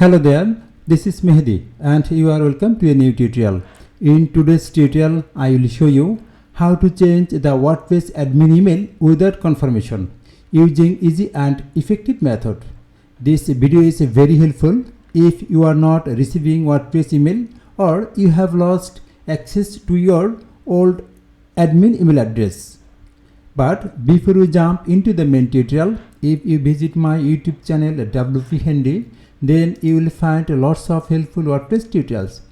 Hello there, this is Mehdi and you are welcome to a new tutorial. In today's tutorial, I will show you how to change the WordPress admin email without confirmation using easy and effective method. This video is very helpful if you are not receiving WordPress email or you have lost access to your old admin email address. But before we jump into the main tutorial, if you visit my YouTube channel WP Handy, then you will find lots of helpful WordPress tutorials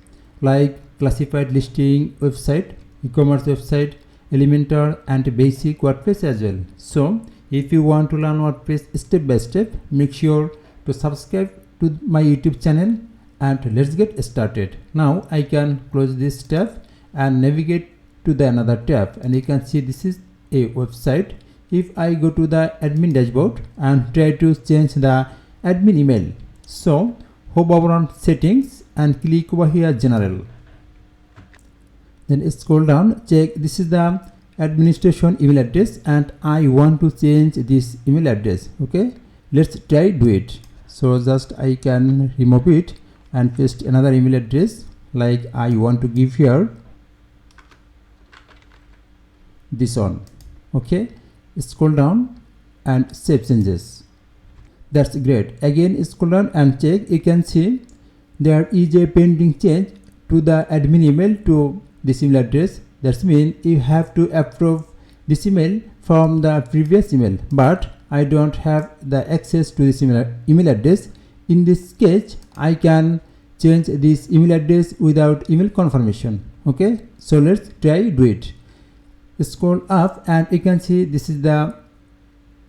like classified listing website, e-commerce website, Elementor and basic WordPress as well. So if you want to learn WordPress step by step, make sure to subscribe to my YouTube channel and let's get started. Now I can close this tab and navigate to the another tab, and you can see this is a website. If I go to the admin dashboard and try to change the admin email, so hover on settings and click over here general, then scroll down, check this is the administration email address and I want to change this email address. Okay, let's try do it. So just I can remove it and paste another email address, like I want to give here this one. Okay, scroll down and save changes. That's great. Again scroll down and check. You can see there is a pending change to the admin email to this email address. That means you have to approve this email from the previous email, but I don't have the access to this email address. In this case, I can change this email address without email confirmation. Okay, so let's try do it. Scroll up and you can see this is the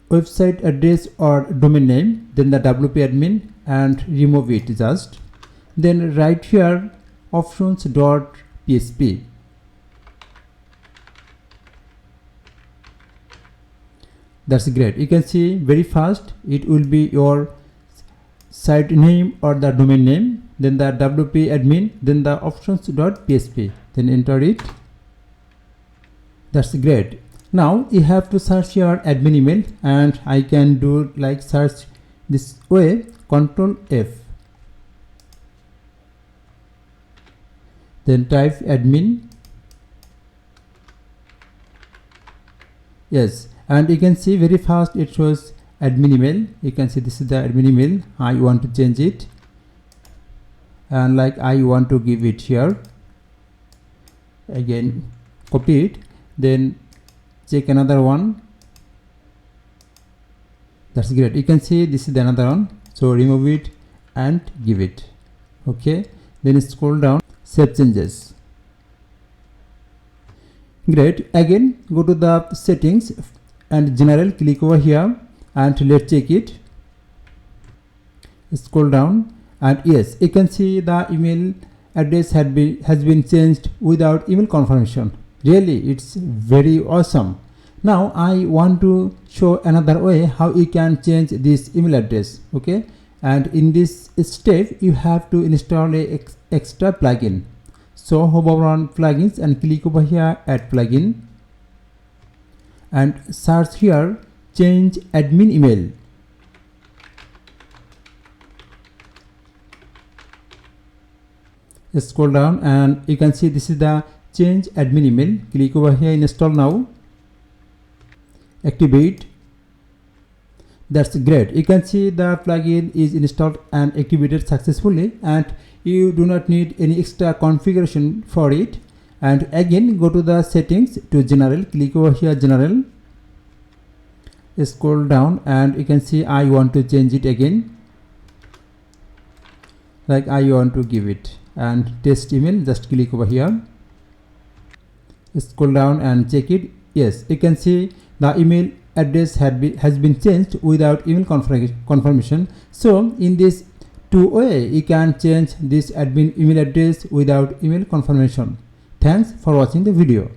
website address or domain name, then the WP admin, and remove it just. Then right here options.php. That's great. You can see very fast it will be your site name or the domain name, then the WP admin, then the options.php, then enter it. That's great. Now you have to search your admin email, and I can do like search this way, Control F, then type admin. Yes, and you can see very fast it shows admin email. You can see this is the admin email. I want to change it, and like I want to give it here. Again copy it, then check another one. That's great. You can see this is the another one, so remove it and give it. Okay, then scroll down, save changes. Great. Again go to the settings and general, click over here and let's check it. Scroll down and yes, you can see the email address has been changed without email confirmation. Really, it's very awesome. Now I want to show another way how you can change this email address. Okay, and in this step you have to install a extra plugin. So hover on plugins and click over here add plugin and search here change admin email. Scroll down and you can see this is the change admin email. Click over here, install now, activate. That's great. You can see the plugin is installed and activated successfully, and you do not need any extra configuration for it. And again go to the settings to general, click over here general, scroll down and you can see I want to change it again, like I want to give it and test email. Just click over here, scroll down and check it. Yes, you can see the email address has been changed without email confirmation. So in this two way you can change this admin email address without email confirmation. Thanks for watching the video.